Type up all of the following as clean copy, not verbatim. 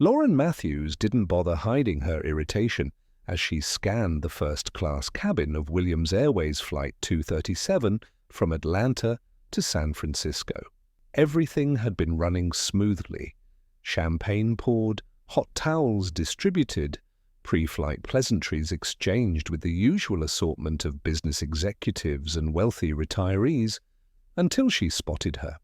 Lauren Matthews didn't bother hiding her irritation as she scanned the first-class cabin of Williams Airways Flight 237 from Atlanta to San Francisco. Everything had been running smoothly. Champagne poured, hot towels distributed, pre-flight pleasantries exchanged with the usual assortment of business executives and wealthy retirees, until she spotted her.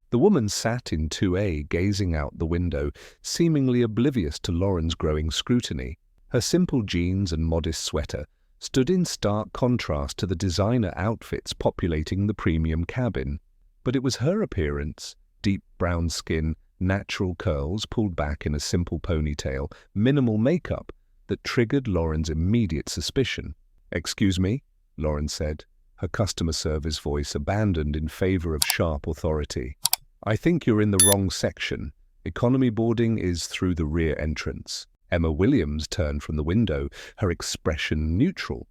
The woman sat in 2A, gazing out the window, seemingly oblivious to Lauren's growing scrutiny. Her simple jeans and modest sweater stood in stark contrast to the designer outfits populating the premium cabin. But it was her appearance, deep brown skin, natural curls pulled back in a simple ponytail, minimal makeup, that triggered Lauren's immediate suspicion. "Excuse me," Lauren said, her customer service voice abandoned in favor of sharp authority. "I think you're in the wrong section. Economy boarding is through the rear entrance." Emma Williams turned from the window, her expression neutral.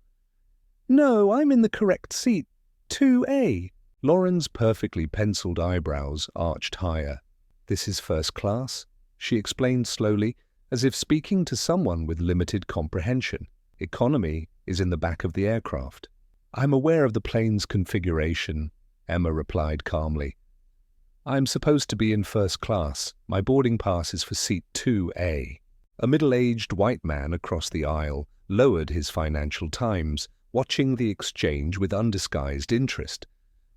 "No, I'm in the correct seat. 2A. Lauren's perfectly penciled eyebrows arched higher. "This is first class," she explained slowly, as if speaking to someone with limited comprehension. "Economy is in the back of the aircraft." "I'm aware of the plane's configuration," Emma replied calmly. "I'm supposed to be in first class. My boarding pass is for seat 2A. A middle-aged white man across the aisle lowered his Financial Times, watching the exchange with undisguised interest.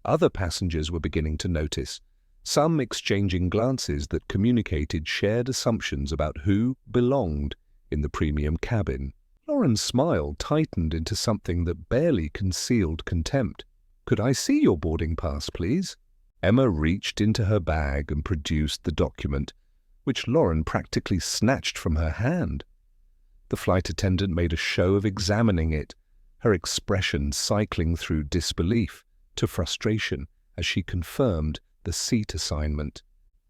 Other passengers were beginning to notice, some exchanging glances that communicated shared assumptions about who belonged in the premium cabin. Lauren's smile tightened into something that barely concealed contempt. "Could I see your boarding pass, please?" Emma reached into her bag and produced the document, which Lauren practically snatched from her hand. The flight attendant made a show of examining it, her expression cycling through disbelief to frustration as she confirmed the seat assignment.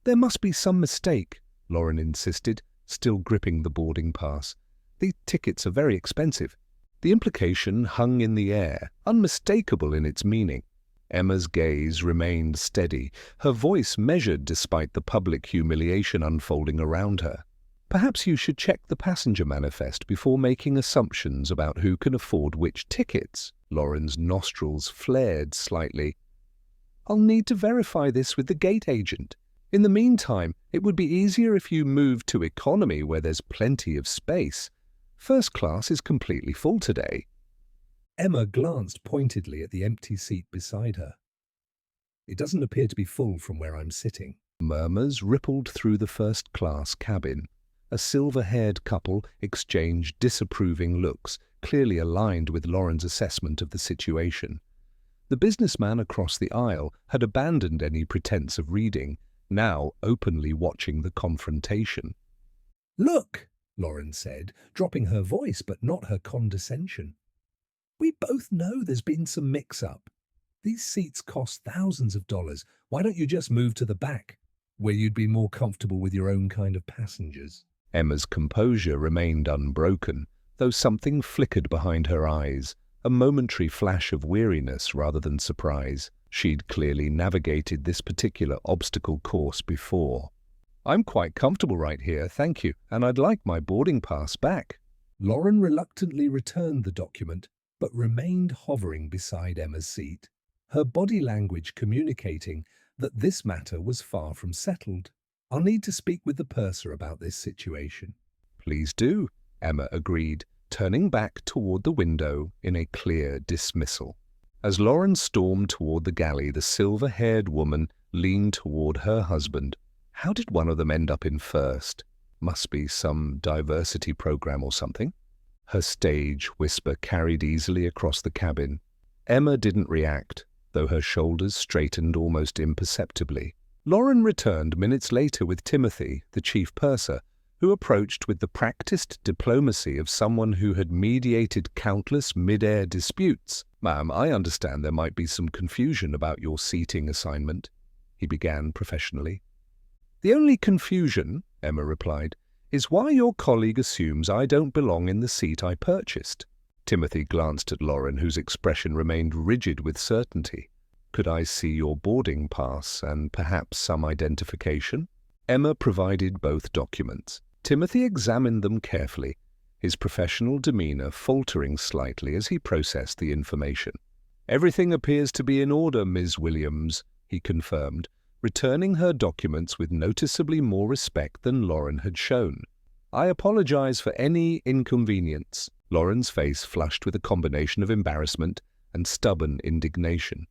"There must be some mistake," Lauren insisted, still gripping the boarding pass. "These tickets are very expensive." The implication hung in the air, unmistakable in its meaning. Emma's gaze remained steady, her voice measured despite the public humiliation unfolding around her. "Perhaps you should check the passenger manifest before making assumptions about who can afford which tickets." Lauren's nostrils flared slightly. "I'll need to verify this with the gate agent. In the meantime, it would be easier if you moved to economy where there's plenty of space. First class is completely full today." Emma glanced pointedly at the empty seat beside her. "It doesn't appear to be full from where I'm sitting." Murmurs rippled through the first-class cabin. A silver-haired couple exchanged disapproving looks, clearly aligned with Lauren's assessment of the situation. The businessman across the aisle had abandoned any pretense of reading, now openly watching the confrontation. "Look," Lauren said, dropping her voice but not her condescension. "We both know there's been some mix-up. These seats cost thousands of dollars. Why don't you just move to the back, where you'd be more comfortable with your own kind of passengers?" Emma's composure remained unbroken, though something flickered behind her eyes, a momentary flash of weariness rather than surprise. She'd clearly navigated this particular obstacle course before. "I'm quite comfortable right here, thank you, and I'd like my boarding pass back." Lauren reluctantly returned the document, but remained hovering beside Emma's seat, her body language communicating that this matter was far from settled. "I'll need to speak with the purser about this situation." "Please do," Emma agreed, turning back toward the window in a clear dismissal. As Lauren stormed toward the galley, the silver-haired woman leaned toward her husband. How did one of them end up in first? Must be some diversity program or something. Her stage whisper carried easily across the cabin. Emma didn't react, though her shoulders straightened almost imperceptibly. Lauren returned minutes later with Timothy, the chief purser, who approached with the practiced diplomacy of someone who had mediated countless mid-air disputes. "Ma'am, I understand there might be some confusion about your seating assignment," he began professionally. "The only confusion," Emma replied, "is why your colleague assumes I don't belong in the seat I purchased." Timothy glanced at Lauren, whose expression remained rigid with certainty. "Could I see your boarding pass and perhaps some identification?" Emma provided both documents. Timothy examined them carefully, his professional demeanor faltering slightly as he processed the information. "Everything appears to be in order, Ms. Williams," he confirmed, returning her documents with noticeably more respect than Lauren had shown. "I apologize for any inconvenience." Lauren's face flushed with a combination of embarrassment and stubborn indignation.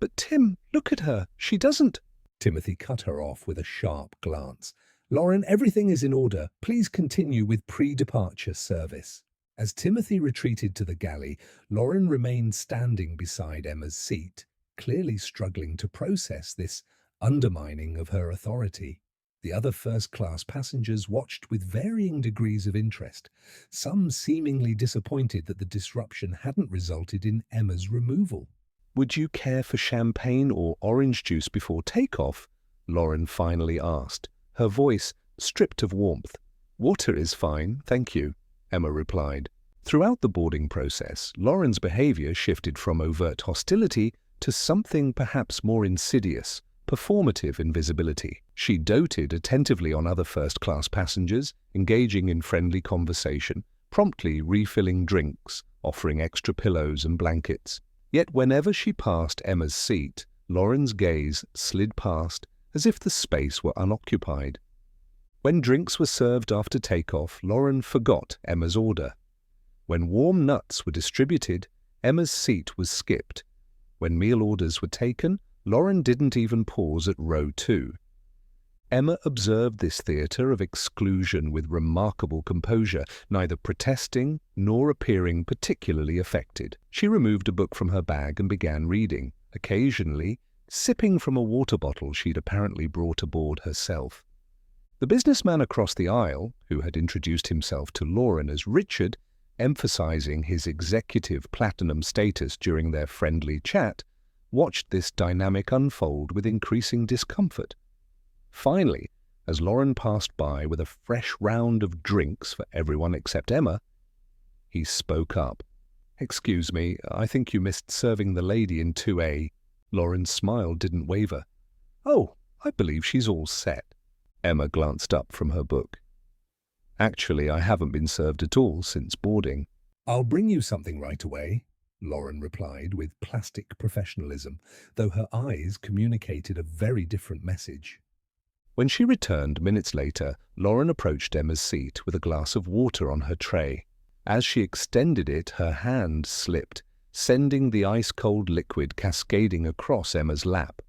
"But Tim, look at her. She doesn't—" Timothy cut her off with a sharp glance. "Lauren, everything is in order. Please continue with pre-departure service." As Timothy retreated to the galley, Lauren remained standing beside Emma's seat, clearly struggling to process this undermining of her authority. The other first-class passengers watched with varying degrees of interest, some seemingly disappointed that the disruption hadn't resulted in Emma's removal. "Would you care for champagne or orange juice before takeoff?" Lauren finally asked, her voice stripped of warmth. "Water is fine, thank you," Emma replied. Throughout the boarding process, Lauren's behavior shifted from overt hostility to something perhaps more insidious, performative invisibility. She doted attentively on other first-class passengers, engaging in friendly conversation, promptly refilling drinks, offering extra pillows and blankets. Yet whenever she passed Emma's seat, Lauren's gaze slid past as if the space were unoccupied. When drinks were served after takeoff, Lauren forgot Emma's order. When warm nuts were distributed, Emma's seat was skipped. When meal orders were taken, Lauren didn't even pause at row 2. Emma observed this theatre of exclusion with remarkable composure, neither protesting nor appearing particularly affected. She removed a book from her bag and began reading, occasionally sipping from a water bottle she'd apparently brought aboard herself. The businessman across the aisle, who had introduced himself to Lauren as Richard, emphasizing his executive platinum status during their friendly chat, watched this dynamic unfold with increasing discomfort. Finally, as Lauren passed by with a fresh round of drinks for everyone except Emma, he spoke up. "Excuse me, I think you missed serving the lady in 2A. Lauren's smile didn't waver. "Oh, I believe she's all set." Emma glanced up from her book. "Actually, I haven't been served at all since boarding." "I'll bring you something right away," Lauren replied with plastic professionalism, though her eyes communicated a very different message. When she returned minutes later, Lauren approached Emma's seat with a glass of water on her tray. As she extended it, her hand slipped, sending the ice-cold liquid cascading across Emma's lap.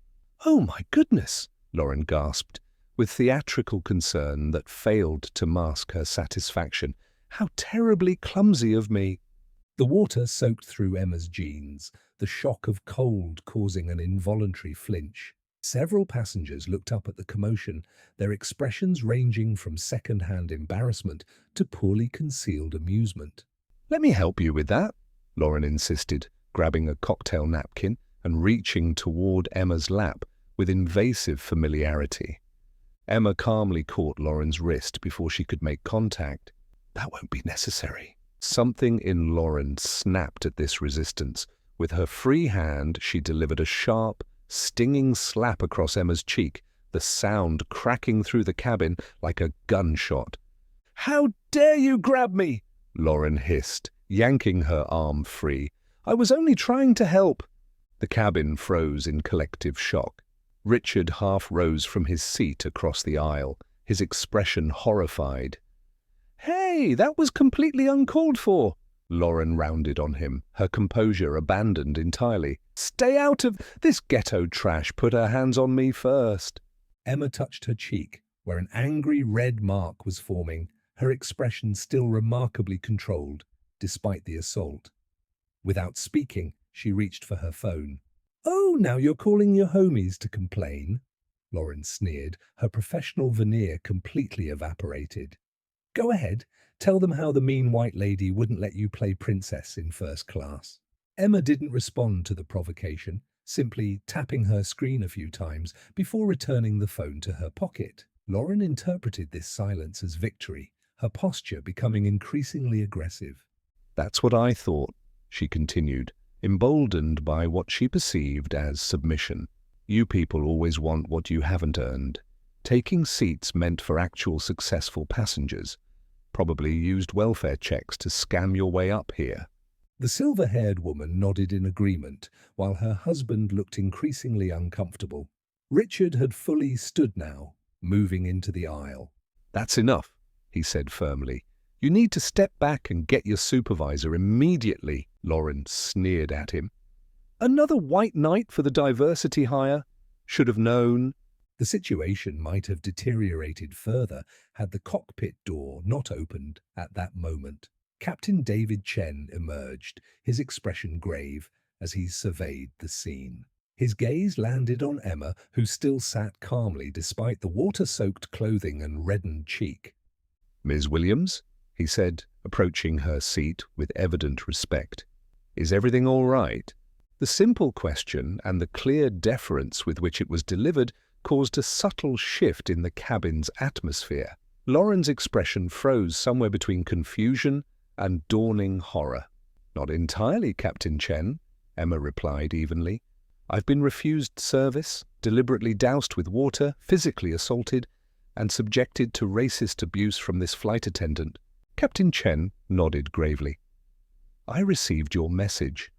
"Oh my goodness!" Lauren gasped, with theatrical concern that failed to mask her satisfaction. "How terribly clumsy of me!" The water soaked through Emma's jeans, the shock of cold causing an involuntary flinch. Several passengers looked up at the commotion, their expressions ranging from second-hand embarrassment to poorly concealed amusement. "Let me help you with that," Lauren insisted, grabbing a cocktail napkin and reaching toward Emma's lap with invasive familiarity. Emma calmly caught Lauren's wrist before she could make contact. "That won't be necessary." Something in Lauren snapped at this resistance. With her free hand, she delivered a sharp, stinging slap across Emma's cheek, the sound cracking through the cabin like a gunshot. "How dare you grab me?" Lauren hissed, yanking her arm free. "I was only trying to help." The cabin froze in collective shock. Richard half rose from his seat across the aisle, his expression horrified. "Hey, that was completely uncalled for!" Lauren rounded on him, her composure abandoned entirely. "Stay out of this ghetto trash. Put her hands on me first." Emma touched her cheek, where an angry red mark was forming, her expression still remarkably controlled, despite the assault. Without speaking, she reached for her phone. "Oh, now you're calling your homies to complain?" Lauren sneered, her professional veneer completely evaporated. "Go ahead, tell them how the mean white lady wouldn't let you play princess in first class." Emma didn't respond to the provocation, simply tapping her screen a few times before returning the phone to her pocket. Lauren interpreted this silence as victory, her posture becoming increasingly aggressive. "That's what I thought," she continued, emboldened by what she perceived as submission. "You people always want what you haven't earned. taking seats meant for actual successful passengers. Probably used welfare checks to scam your way up here. The silver-haired woman nodded in agreement, while her husband looked increasingly uncomfortable. Richard had fully stood now, moving into the aisle. "That's enough," he said firmly. "You need to step back and get your supervisor immediately," Lauren sneered at him. "Another white knight for the diversity hire? Should have known." The situation might have deteriorated further had the cockpit door not opened at that moment. Captain David Chen emerged, his expression grave, as he surveyed the scene. His gaze landed on Emma, who still sat calmly despite the water-soaked clothing and reddened cheek. "Ms. Williams," he said, approaching her seat with evident respect. "Is everything all right?" The simple question and the clear deference with which it was delivered caused a subtle shift in the cabin's atmosphere. Lauren's expression froze somewhere between confusion and dawning horror. "Not entirely, Captain Chen," Emma replied evenly. "I've been refused service, deliberately doused with water, physically assaulted, and subjected to racist abuse from this flight attendant." Captain Chen nodded gravely. "I received your message.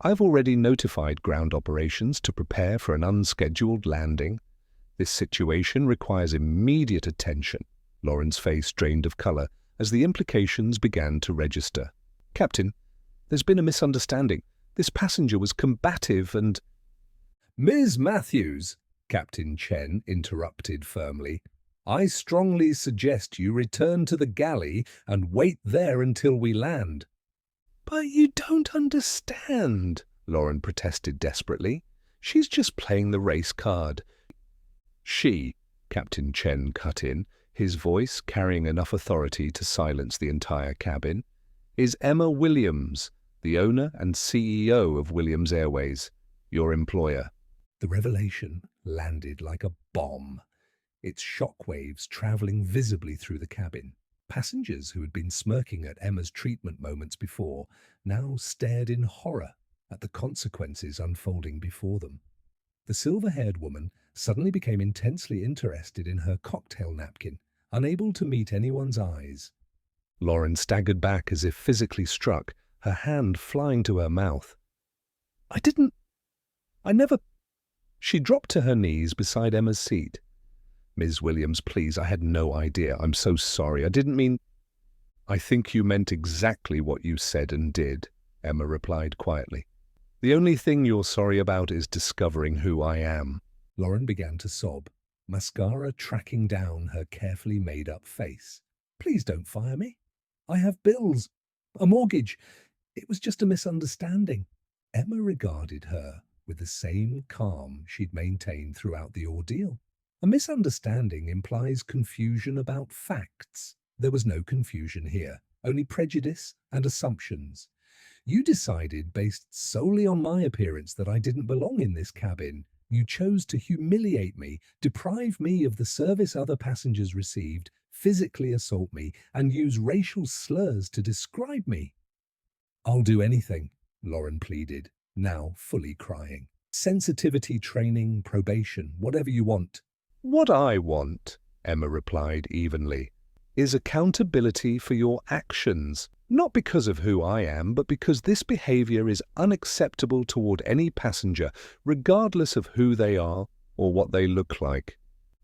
I've already notified ground operations to prepare for an unscheduled landing. This situation requires immediate attention." Lauren's face drained of color as the implications began to register. "Captain, there's been a misunderstanding. This passenger was combative and—" "Ms. Matthews," Captain Chen interrupted firmly, "I strongly suggest you return to the galley and wait there until we land." "But you don't understand," Lauren protested desperately. "She's just playing the race card." "She," Captain Chen cut in, his voice carrying enough authority to silence the entire cabin, "is Emma Williams, the owner and CEO of Williams Airways, your employer." The revelation landed like a bomb, its shockwaves traveling visibly through the cabin. Passengers who had been smirking at Emma's treatment moments before now stared in horror at the consequences unfolding before them. The silver-haired woman suddenly became intensely interested in her cocktail napkin, unable to meet anyone's eyes. Lauren staggered back as if physically struck, her hand flying to her mouth. I never—" She dropped to her knees beside Emma's seat. "Ms. Williams, please, I had no idea. I'm so sorry. I didn't mean—" "I think you meant exactly what you said and did," Emma replied quietly. "The only thing you're sorry about is discovering who I am." Lauren began to sob, mascara tracking down her carefully made-up face. "Please don't fire me. I have bills, a mortgage. It was just a misunderstanding." Emma regarded her with the same calm she'd maintained throughout the ordeal. A misunderstanding implies confusion about facts. There was no confusion here, only prejudice and assumptions. "You decided, based solely on my appearance, that I didn't belong in this cabin. You chose to humiliate me, deprive me of the service other passengers received, physically assault me, and use racial slurs to describe me." "I'll do anything," Lauren pleaded, now fully crying. "Sensitivity training, probation, whatever you want." "What I want," Emma replied evenly, "is accountability for your actions. Not because of who I am, but because this behavior is unacceptable toward any passenger, regardless of who they are or what they look like."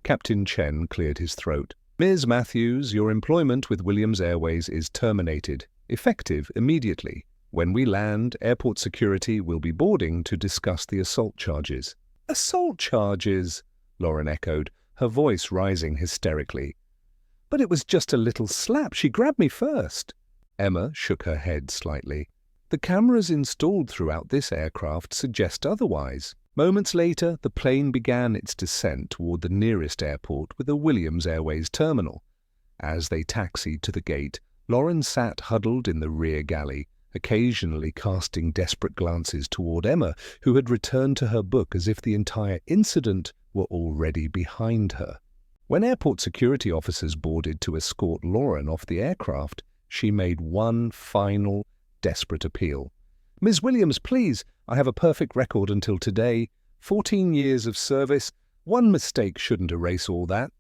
Captain Chen cleared his throat. "Ms. Matthews, your employment with Williams Airways is terminated, effective immediately. When we land, airport security will be boarding to discuss the assault charges." "Assault charges?" Lauren echoed, her voice rising hysterically. "But it was just a little slap. She grabbed me first." Emma shook her head slightly. "The cameras installed throughout this aircraft suggest otherwise." Moments later, the plane began its descent toward the nearest airport with a Williams Airways terminal. As they taxied to the gate, Lauren sat huddled in the rear galley, occasionally casting desperate glances toward Emma, who had returned to her book as if the entire incident were already behind her. When airport security officers boarded to escort Lauren off the aircraft, she made one final, desperate appeal. "Ms. Williams, please, I have a perfect record until today. 14 years of service. One mistake shouldn't erase all that."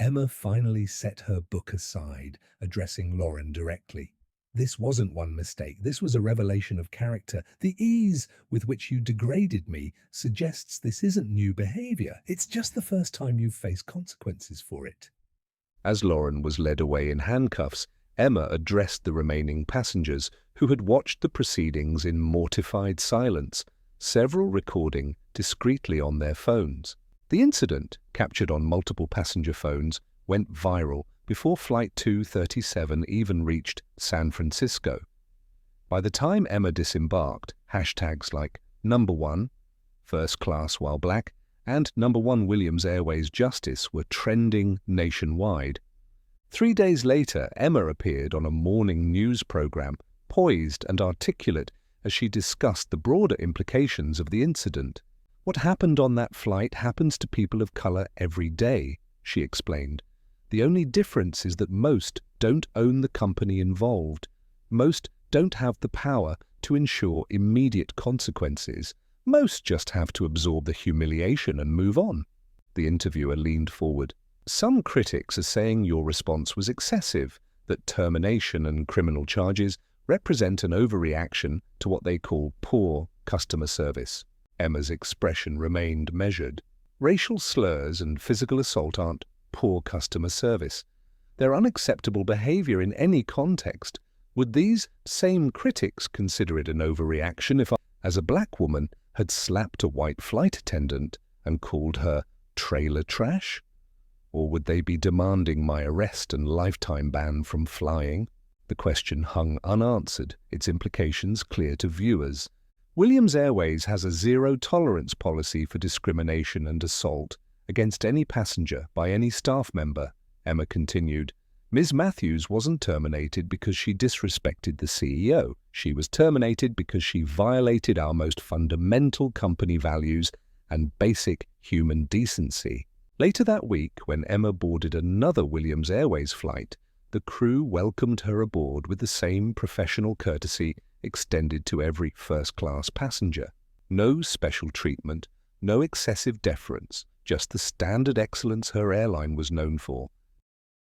Emma finally set her book aside, addressing Lauren directly. This wasn't one mistake. This was a revelation of character. The ease with which you degraded me suggests this isn't new behavior. It's just the first time you've faced consequences for it. As Lauren was led away in handcuffs, Emma addressed the remaining passengers who had watched the proceedings in mortified silence, several recording discreetly on their phones. The incident, captured on multiple passenger phones, went viral before Flight 237 even reached San Francisco. By the time Emma disembarked, hashtags like #1, first class while black, and #1 Williams Airways Justice were trending nationwide. 3 days later, Emma appeared on a morning news program, poised and articulate as she discussed the broader implications of the incident. "What happened on that flight happens to people of color every day," she explained. "The only difference is that most don't own the company involved. Most don't have the power to ensure immediate consequences. Most just have to absorb the humiliation and move on." The interviewer leaned forward. "Some critics are saying your response was excessive, that termination and criminal charges represent an overreaction to what they call poor customer service." Emma's expression remained measured. "Racial slurs and physical assault aren't poor customer service. They're unacceptable behavior in any context. Would these same critics consider it an overreaction if I, as a black woman, had slapped a white flight attendant and called her trailer trash? Or would they be demanding my arrest and lifetime ban from flying?" The question hung unanswered, its implications clear to viewers. Williams Airways has a zero-tolerance policy for discrimination and assault against any passenger by any staff member, Emma continued. "Ms. Matthews wasn't terminated because she disrespected the CEO. She was terminated because she violated our most fundamental company values and basic human decency." Later that week, when Emma boarded another Williams Airways flight, the crew welcomed her aboard with the same professional courtesy extended to every first-class passenger. No special treatment, no excessive deference, just the standard excellence her airline was known for.